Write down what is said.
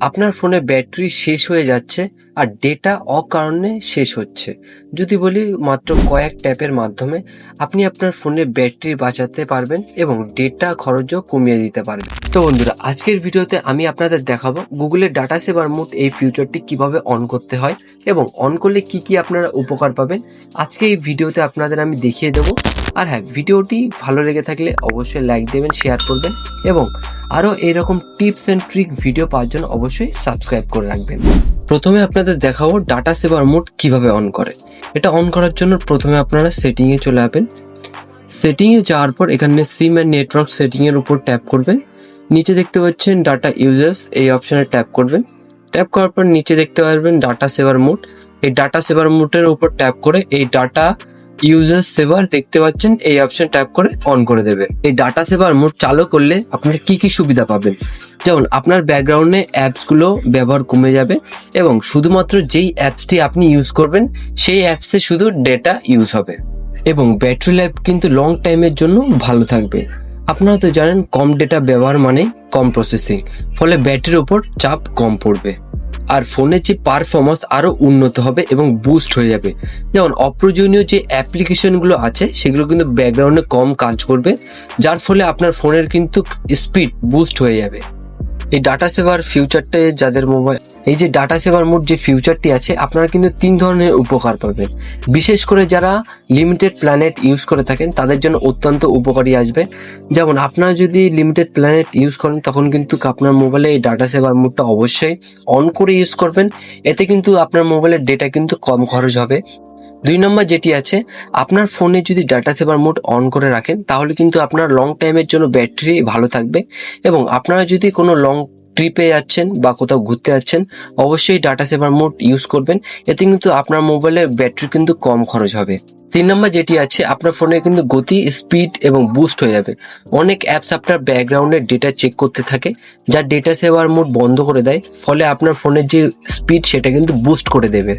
আপনার ফোনে ব্যাটারি শেষ হয়ে যাচ্ছে আর ডেটা অকারণে শেষ হচ্ছে। যদি বলি মাত্র কয়েক ট্যাপের মাধ্যমে আপনি আপনার ফোনে ব্যাটারি বাঁচাতে পারবেন এবং ডেটা খরচও কমিয়ে দিতে পারবেন। তো বন্ধুরা, আজকের ভিডিওতে আমি আপনাদের দেখাবো গুগলের ডাটা সেভার মোড এই ফিউচারটি কিভাবে অন করতে হয় এবং অন করলে কি কি আপনারা উপকার পাবেন। আজকে এই ভিডিওতে আপনাদের আমি দেখিয়ে দেবো। আর হ্যাঁ, ভিডিওটি ভালো লেগে থাকলে অবশ্যই লাইক দেবেন, শেয়ার করবেন এবং আরও এরকম টিপস অ্যান্ড ট্রিক ভিডিও পাওয়ার জন্য অবশ্যই সাবস্ক্রাইব করে রাখবেন। প্রথমে আপনাদের দেখাবো ডাটা সেভার মোড কিভাবে অন করে। এটা অন করার জন্য প্রথমে আপনারা সেটিংয়ে চলে আসবেন। সেটিংয়ে যাওয়ার পর এখানে সিম অ্যান্ড নেটওয়ার্ক সেটিংয়ের উপর ট্যাপ করবেন। নিচে দেখতে পাচ্ছেন ডাটা ইউজার্স, এই অপশানে ট্যাপ করবেন। ট্যাপ করার পর নিচে দেখতে পারবেন ডাটা সেভার মোড। এই ডাটা সেভার মোডের উপর ট্যাপ করে এই ডাটা ইউজার সেভার দেখতে পাচ্ছেন, এই অপশন ট্যাপ করে অন করে দেবেন। এই ডাটা সেভার মোড চালু করলে আপনারা কি কি সুবিধা পাবেন, যেমন আপনার ব্যাকগ্রাউন্ডে অ্যাপসগুলো ব্যবহার কমে যাবে এবং শুধুমাত্র যেই অ্যাপসটি আপনি ইউজ করবেন সেই অ্যাপসে শুধু ডেটা ইউজ হবে এবং ব্যাটারি লাইফ কিন্তু লং টাইমের জন্য ভালো থাকবে। আপনারা তো জানেন কম ডেটা ব্যবহার মানে কম প্রসেসিং, ফলে ব্যাটারির উপর চাপ কম পড়বে আর ফোনের যে পারফরমেন্স আরও উন্নত হবে এবং বুস্ট হয়ে যাবে। যেমন অপ্রয়োজনীয় যে অ্যাপ্লিকেশনগুলো আছে সেগুলো কিন্তু ব্যাকগ্রাউন্ডে কম কাজ করবে, যার ফলে আপনার ফোনের কিন্তু স্পিড বুস্ট হয়ে যাবে। এই ডাটা সেভার ফিউচারটা যাদের মোবাইল, এই যে ডাটা সেভার মোড যে ফিউচারটি আছে, আপনারা কিন্তু 3 ধরনের উপকার পাবেন। বিশেষ করে যারা লিমিটেড প্ল্যানেট ইউজ করে থাকেন তাদের জন্য অত্যন্ত উপকারী আসবে। যেমন আপনারা যদি লিমিটেড প্ল্যানেট ইউজ করেন তখন কিন্তু আপনার মোবাইলে এই ডাটা সেভার মোডটা অবশ্যই অন করে ইউজ করবেন। এতে কিন্তু আপনার মোবাইলের ডেটা কিন্তু কম খরচ হবে। 2 নম্বর যেটি আছে, আপনার ফোনে যদি ডাটা সেভার মোড অন করে রাখেন তাহলে কিন্তু আপনার লং টাইমের জন্য ব্যাটারি ভালো থাকবে এবং আপনারা যদি কোনো লং ট্রিপে যাচ্ছেন বা কোথাও ঘুরতে যাচ্ছেন অবশ্যই ডাটা সেভার মোড ইউজ করবেন। এতে কিন্তু আপনার মোবাইলের ব্যাটারি কিন্তু কম খরচ হবে। 3 নম্বর যেটি আছে, আপনার ফোনে কিন্তু গতি, স্পিড এবং বুস্ট হয়ে যাবে। অনেক অ্যাপস আপনার ব্যাকগ্রাউন্ডের ডেটা চেক করতে থাকে, যা ডেটা সেভার মোড বন্ধ করে দেয়, ফলে আপনার ফোনের যে স্পিড সেটা কিন্তু বুস্ট করে দেবে।